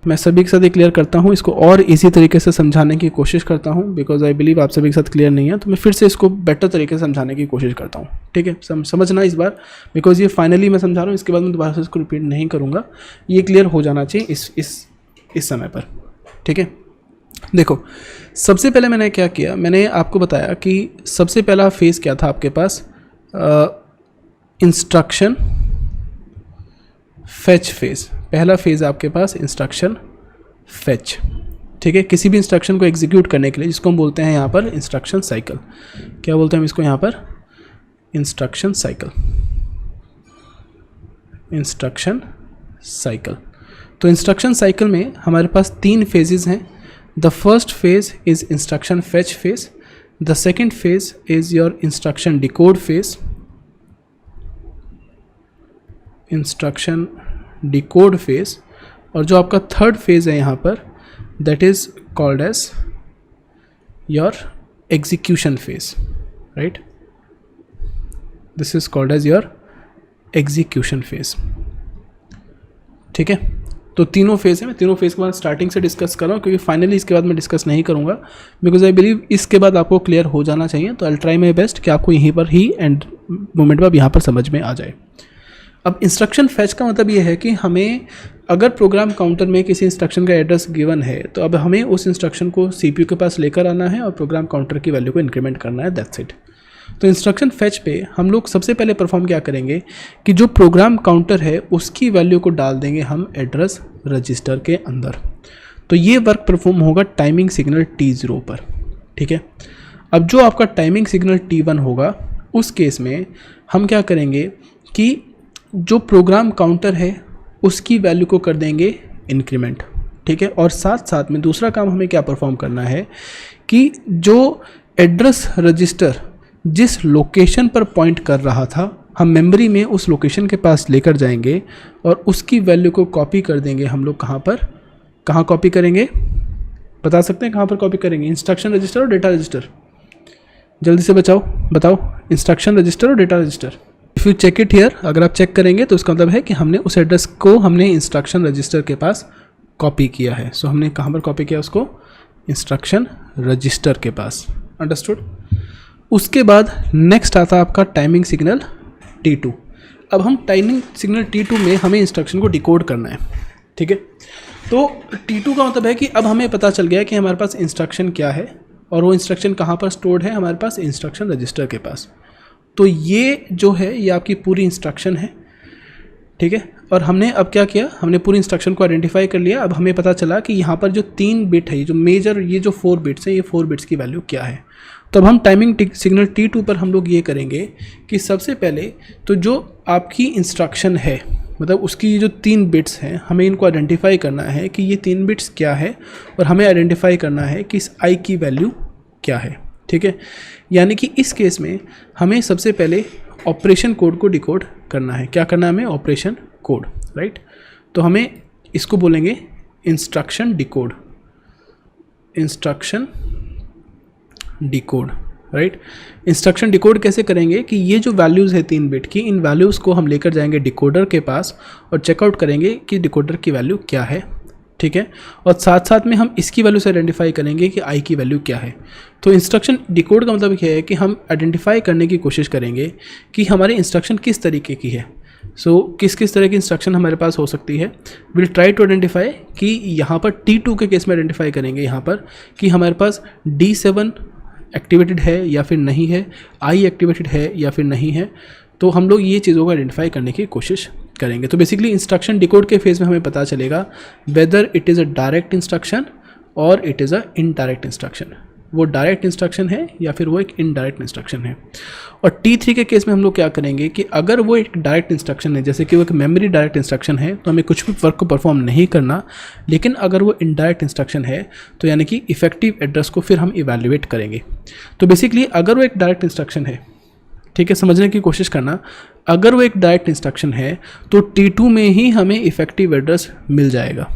मैं सभी के साथ ये क्लियर करता हूँ, इसको और इसी तरीके से समझाने की कोशिश करता हूँ, बिकॉज आई बिलीव आप सभी के साथ क्लियर नहीं है। तो मैं फिर से इसको बेटर तरीके से समझाने की कोशिश करता हूँ, ठीक है। समझना इस बार, बिकॉज ये फाइनली मैं समझा रहा हूँ, इसके बाद मैं दोबारा से इसको रिपीट नहीं करूँगा। ये क्लियर हो जाना चाहिए इस समय पर, ठीक है। देखो, सबसे पहले मैंने क्या किया, मैंने आपको बताया कि सबसे पहला फेज क्या था आपके पास, इंस्ट्रक्शन फेच फेज। पहला फेज आपके पास इंस्ट्रक्शन फेच, ठीक है। किसी भी इंस्ट्रक्शन को एग्जीक्यूट करने के लिए, जिसको हम बोलते हैं यहाँ पर इंस्ट्रक्शन साइकिल। क्या बोलते हैं हम इसको यहाँ पर? Instruction cycle, instruction cycle. तो इंस्ट्रक्शन साइकिल में हमारे पास 3 फेजेस हैं। The first phase is instruction fetch phase, the second phase is your instruction decode phase, instruction decode phase, और जो आपका थर्ड फेज है यहाँ पर, that is called as your execution phase, right. This is called as your execution phase, ठीक है। तो तीनों फेज हैं। मैं तीनों फेज के बाद स्टार्टिंग से डिस्कस कर रहा हूँ, क्योंकि फाइनली इसके बाद मैं डिस्कस नहीं करूँगा, बिकॉज आई बिलीव इसके बाद आपको क्लियर हो जाना चाहिए। तो आई ट्राई माई बेस्ट कि आपको यहीं पर ही एंड मोमेंट पर अब यहाँ पर समझ में आ जाए। अब इंस्ट्रक्शन फैच का मतलब ये है कि हमें अगर प्रोग्राम काउंटर में किसी इंस्ट्रक्शन का एड्रेस गिवन है, तो अब हमें उस इंस्ट्रक्शन को CPU के पास लेकर आना है और प्रोग्राम काउंटर की वैल्यू को इंक्रीमेंट करना है, दैट्स इट। तो इंस्ट्रक्शन फेच पे हम लोग सबसे पहले परफॉर्म क्या करेंगे कि जो प्रोग्राम काउंटर है उसकी वैल्यू को डाल देंगे हम एड्रेस रजिस्टर के अंदर। तो ये वर्क परफॉर्म होगा टाइमिंग सिग्नल T0 पर, ठीक है। अब जो आपका टाइमिंग सिग्नल T1 होगा, उस केस में हम क्या करेंगे कि जो प्रोग्राम काउंटर है उसकी वैल्यू को कर देंगे इंक्रीमेंट, ठीक है। और साथ साथ में दूसरा काम हमें क्या परफॉर्म करना है कि जो एड्रेस रजिस्टर जिस लोकेशन पर पॉइंट कर रहा था, हम मेमोरी में उस लोकेशन के पास लेकर जाएंगे और उसकी वैल्यू को कॉपी कर देंगे हम लोग। कहाँ कॉपी करेंगे, बता सकते हैं कहाँ पर कॉपी करेंगे? इंस्ट्रक्शन रजिस्टर और डेटा रजिस्टर। जल्दी से बताओ इंस्ट्रक्शन रजिस्टर और data register. If you check it here, अगर आप चेक करेंगे तो इसका मतलब है कि हमने उस एड्रेस को हमने इंस्ट्रक्शन रजिस्टर के पास कॉपी किया है। सो हमने कहाँ पर कॉपी किया उसको? इंस्ट्रक्शन रजिस्टर के पास। अंडरस्टूड। उसके बाद नेक्स्ट आता है आपका टाइमिंग सिग्नल T2। अब हम टाइमिंग सिग्नल T2 में हमें इंस्ट्रक्शन को डिकोड करना है, ठीक है। तो T2 का मतलब है कि अब हमें पता चल गया कि हमारे पास इंस्ट्रक्शन क्या है और वो इंस्ट्रक्शन कहाँ पर स्टोर्ड है? हमारे पास इंस्ट्रक्शन रजिस्टर के पास। तो ये जो है ये आपकी पूरी इंस्ट्रक्शन है, ठीक है। और हमने अब क्या किया, हमने पूरी इंस्ट्रक्शन को आइडेंटिफाई कर लिया। अब हमें पता चला कि यहाँ पर जो 3 बिट है, जो मेजर ये जो 4 बिट्स हैं, ये 4 बिट्स की वैल्यू क्या है। तो अब हम टाइमिंग सिग्नल T2 पर हम लोग ये करेंगे कि सबसे पहले तो जो आपकी इंस्ट्रक्शन है, मतलब उसकी जो 3 बिट्स हैं, हमें इनको आइडेंटिफाई करना है कि ये 3 बिट्स क्या है और हमें आइडेंटिफाई करना है कि इस आई की वैल्यू क्या है, ठीक है। यानी कि इस केस में हमें सबसे पहले ऑपरेशन कोड को डिकोड करना है। क्या करना है हमें? Operation code, right. तो हमें इसको बोलेंगे instruction decode, instruction decode, right. Instruction decode कैसे करेंगे कि ये जो वैल्यूज़ है 3 बिट की, इन वैल्यूज़ को हम लेकर जाएंगे डिकोडर के पास और चेकआउट करेंगे कि डिकोडर की वैल्यू क्या है, ठीक है। और साथ साथ में हम इसकी वैल्यू से आइडेंटिफाई करेंगे कि आई की वैल्यू क्या है। तो इंस्ट्रक्शन डिकोड का मतलब ये है कि हम आइडेंटिफाई करने की कोशिश करेंगे कि हमारी इंस्ट्रक्शन किस तरीके की है। किस किस तरह की इंस्ट्रक्शन हमारे पास हो सकती है। विल ट्राई टू आइडेंटिफाई कि यहाँ पर T2 के केस में आइडेंटिफाई करेंगे यहाँ पर कि हमारे पास D7 एक्टिवेटेड है या फिर नहीं है, आई एक्टिवेटेड है या फिर नहीं है। तो हम लोग ये चीज़ों को आइडेंटिफाई करने की कोशिश करेंगे। तो बेसिकली इंस्ट्रक्शन डिकोड के फेज़ में हमें पता चलेगा whether it is a direct instruction और it is a indirect instruction. वो डायरेक्ट इंस्ट्रक्शन है या फिर वो एक इनडायरेक्ट इंस्ट्रक्शन है। और T3 के केस में हम लोग क्या करेंगे कि अगर वो एक डायरेक्ट इंस्ट्रक्शन है, जैसे कि वो एक मेमोरी डायरेक्ट इंस्ट्रक्शन है, तो हमें कुछ भी वर्क को परफॉर्म नहीं करना। लेकिन अगर वो इनडायरेक्ट इंस्ट्रक्शन है तो यानी कि इफेक्टिव एड्रेस को फिर हम इवैल्यूएट करेंगे। तो बेसिकली अगर वो एक डायरेक्ट इंस्ट्रक्शन है, ठीक है, समझने की कोशिश करना, अगर वो एक डायरेक्ट इंस्ट्रक्शन है तो T2 में ही हमें इफेक्टिव एड्रेस मिल जाएगा।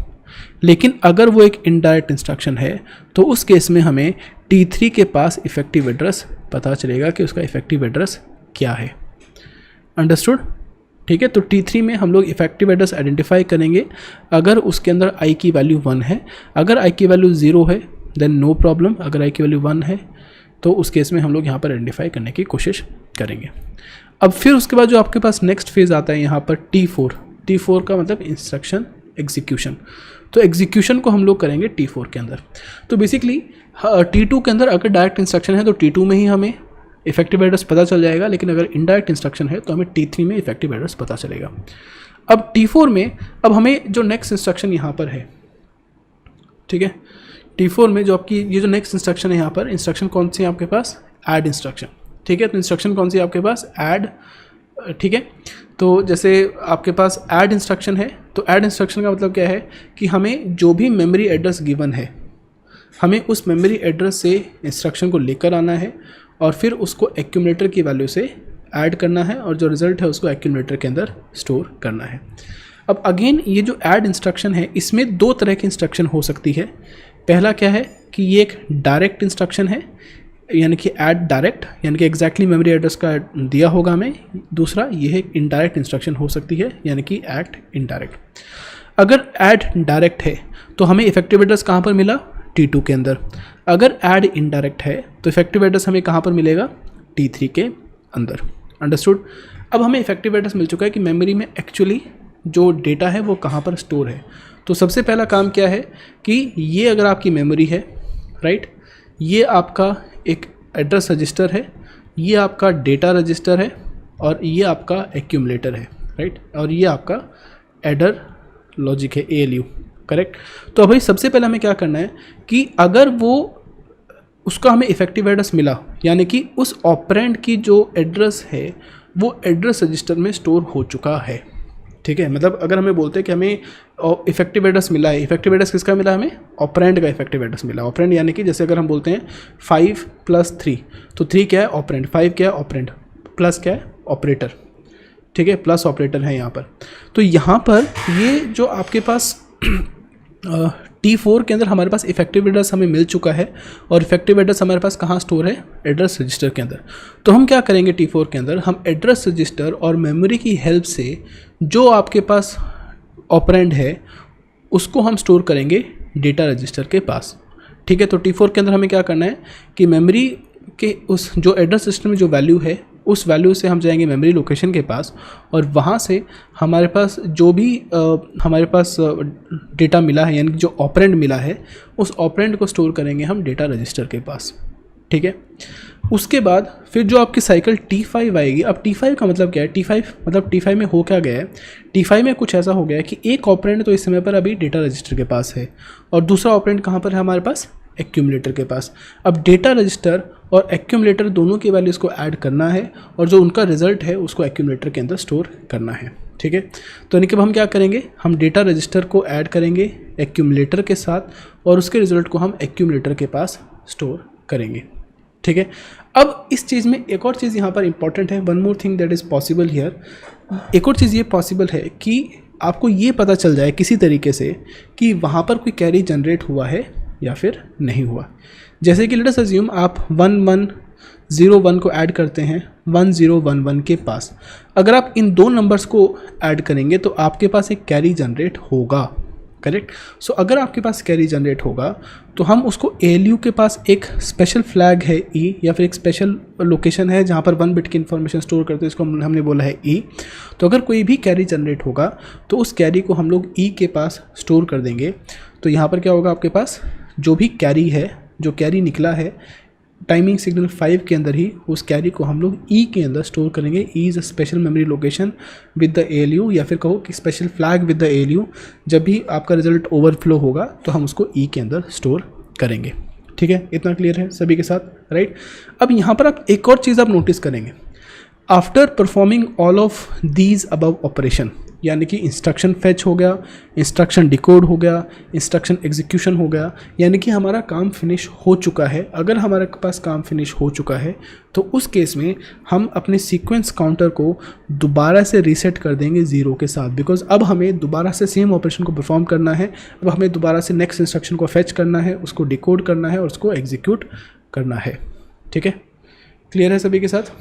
लेकिन अगर वो एक इनडायरेक्ट इंस्ट्रक्शन है तो उस केस में हमें T3 के पास इफेक्टिव एड्रेस पता चलेगा कि उसका इफेक्टिव एड्रेस क्या है। अंडरस्टूड, ठीक है। तो T3 में हम लोग इफेक्टिव एड्रेस आइडेंटिफाई करेंगे अगर उसके अंदर आई की वैल्यू 1 है। अगर आई की वैल्यू 0 है देन नो प्रॉब्लम। अगर आई की वैल्यू 1 है तो उस केस में हम लोग यहाँ पर आइडेंटिफाई करने की कोशिश करेंगे। अब फिर उसके बाद जो आपके पास नेक्स्ट फेज़ आता है यहाँ पर T4 का मतलब इंस्ट्रक्शन एग्जीक्यूशन। तो एग्जीक्यूशन को हम लोग करेंगे T4 के अंदर। तो बेसिकली T2 के अंदर अगर डायरेक्ट इंस्ट्रक्शन है तो T2 में ही हमें इफेक्टिव एड्रेस पता चल जाएगा, लेकिन अगर इनडायरेक्ट इंस्ट्रक्शन है तो हमें T3 में इफेक्टिव एड्रेस पता चलेगा। अब T4 में अब हमें जो नेक्स्ट इंस्ट्रक्शन यहाँ पर है, ठीक है, T4 में जो आपकी ये जो नेक्स्ट इंस्ट्रक्शन है यहाँ पर, इंस्ट्रक्शन कौन सी है आपके पास? ऐड इंस्ट्रक्शन, ठीक है। तो इंस्ट्रक्शन कौन सी है आपके पास? ऐड, ठीक है। तो जैसे आपके पास ऐड इंस्ट्रक्शन है तो ऐड इंस्ट्रक्शन का मतलब क्या है कि हमें जो भी मेमोरी एड्रेस गिवन है, हमें उस मेमोरी एड्रेस से इंस्ट्रक्शन को लेकर आना है और फिर उसको एक्यूमुलेटर की वैल्यू से ऐड करना है और जो रिज़ल्ट है उसको एक्यूमुलेटर के अंदर स्टोर करना है। अब अगेन ये जो ऐड इंस्ट्रक्शन है इसमें 2 तरह की इंस्ट्रक्शन हो सकती है। पहला क्या है कि ये एक डायरेक्ट इंस्ट्रक्शन है, यानी कि ऐड डायरेक्ट, यानी कि एग्जैक्टली मेमोरी एड्रेस का दिया होगा हमें। दूसरा ये है इनडायरेक्ट इंस्ट्रक्शन हो सकती है, यानी कि ऐड इनडायरेक्ट। अगर ऐड डायरेक्ट है तो हमें इफेक्टिव एड्रेस कहाँ पर मिला? T2 के अंदर। अगर ऐड इनडायरेक्ट है तो इफेक्टिव एड्रेस हमें कहाँ पर मिलेगा? T3 के अंदर। अंडरस्टूड। अब हमें इफेक्टिव एड्रेस मिल चुका है कि मेमोरी में एक्चुअली जो डेटा है वो कहाँ पर स्टोर है। तो सबसे पहला काम क्या है कि ये अगर आपकी मेमोरी है, राइट, ये आपका एक एड्रेस रजिस्टर है, ये आपका डेटा रजिस्टर है और ये आपका एक्यूमुलेटर है, राइट, और ये आपका एडर लॉजिक है, ALU, करेक्ट। तो भाई सबसे पहले हमें क्या करना है कि अगर वो उसका हमें इफेक्टिव एड्रेस मिला, यानी कि उस ऑपरेंड की जो एड्रेस है वो एड्रेस रजिस्टर में स्टोर हो चुका है, ठीक है, मतलब अगर हमें बोलते हैं कि हमें इफेक्टिव एड्रेस मिला है, इफेक्टिव एड्रेस किसका मिला है, हमें ऑपरेंड का इफेक्टिव एड्रेस मिला है। ऑपरेंड यानी कि जैसे अगर हम बोलते हैं 5 + 3, तो 3 क्या है, ऑपरेंड, 5 क्या है, ऑपरेंड, प्लस क्या है, ऑपरेटर, ठीक है, प्लस ऑपरेटर है यहाँ पर। तो यहाँ पर ये जो आपके पास T4 के अंदर हमारे पास इफेक्टिव एड्रेस हमें मिल चुका है, और इफेक्टिव एड्रेस हमारे पास कहाँ स्टोर है, एड्रेस रजिस्टर के अंदर। तो हम क्या करेंगे T4 के अंदर, हम एड्रेस रजिस्टर और मेमोरी की हेल्प से जो आपके पास ऑपरेंड है उसको हम स्टोर करेंगे डेटा रजिस्टर के पास, ठीक है। तो T4 के अंदर हमें क्या करना है कि मेमोरी के उस जो एड्रेस रजिस्टर में जो वैल्यू है उस वैल्यू से हम जाएंगे मेमोरी लोकेशन के पास, और वहाँ से हमारे पास जो भी हमारे पास डेटा मिला है, यानी कि जो ऑपरेंड मिला है, उस ऑपरेंड को स्टोर करेंगे हम डेटा रजिस्टर के पास, ठीक है। उसके बाद फिर जो आपकी साइकिल T5 आएगी। अब T5 का मतलब क्या है, T5 मतलब T5 में हो क्या गया है, T5 में कुछ ऐसा हो गया है कि एक ऑपरेंड तो इस समय पर अभी डेटा रजिस्टर के पास है, और दूसरा ऑपरेंड कहाँ पर है हमारे पास, एक्यूमुलेटर के पास। अब डेटा रजिस्टर और एक्यूमुलेटर दोनों की वैल्यूज़ को ऐड करना है, और जो उनका रिजल्ट है उसको एक्यूमुलेटर के अंदर स्टोर करना है, ठीक है। तो यानी कि हम क्या करेंगे, हम डेटा रजिस्टर को ऐड करेंगे एक्यूमुलेटर के साथ, और उसके रिजल्ट को हम एक्यूमुलेटर के पास स्टोर करेंगे, ठीक है। अब इस चीज़ में एक और चीज़ यहाँ पर इंपॉर्टेंट है, one more thing that is possible here. एक और चीज़ ये पॉसिबल है कि आपको ये पता चल जाए किसी तरीके से कि वहाँ पर कोई कैरी जनरेट हुआ है या फिर नहीं हुआ। जैसे कि लेट अस अज्यूम आप 1101 को ऐड करते हैं 1011 के पास। अगर आप इन दो नंबर्स को ऐड करेंगे तो आपके पास एक कैरी जनरेट होगा, करेक्ट। सो अगर आपके पास कैरी जनरेट होगा तो हम उसको ALU के पास एक स्पेशल फ्लैग है E, या फिर एक स्पेशल लोकेशन है जहाँ पर 1 बिट की इन्फॉर्मेशन स्टोर करते हैं, इसको हमने बोला है E। तो अगर कोई भी कैरी जनरेट होगा तो उस कैरी को हम लोग E के पास स्टोर कर देंगे। तो यहाँ पर क्या होगा, आपके पास जो भी कैरी है, जो कैरी निकला है टाइमिंग सिग्नल 5 के अंदर ही, उस कैरी को हम लोग E के अंदर स्टोर करेंगे। E is a special memory location with the ALU, या फिर कहो कि special flag with the ALU। जब भी आपका रिजल्ट ओवरफ्लो होगा तो हम उसको E के अंदर स्टोर करेंगे, ठीक है। इतना क्लियर है सभी के साथ, राइट। अब यहाँ पर आप एक और चीज़ आप नोटिस करेंगे, after performing all of these above operation, यानी कि इंस्ट्रक्शन फेच हो गया, इंस्ट्रक्शन डिकोड हो गया, इंस्ट्रक्शन एग्जीक्यूशन हो गया, यानी कि हमारा काम फिनिश हो चुका है। अगर हमारे पास काम फिनिश हो चुका है तो उस केस में हम अपने सीक्वेंस काउंटर को दोबारा से रीसेट कर देंगे 0 के साथ, बिकॉज अब हमें दोबारा से सेम ऑपरेशन को परफॉर्म करना है। अब हमें दोबारा से नेक्स्ट इंस्ट्रक्शन को फेच करना है, उसको डिकोड करना है और उसको एग्जीक्यूट करना है, ठीक है। क्लियर है सभी के साथ।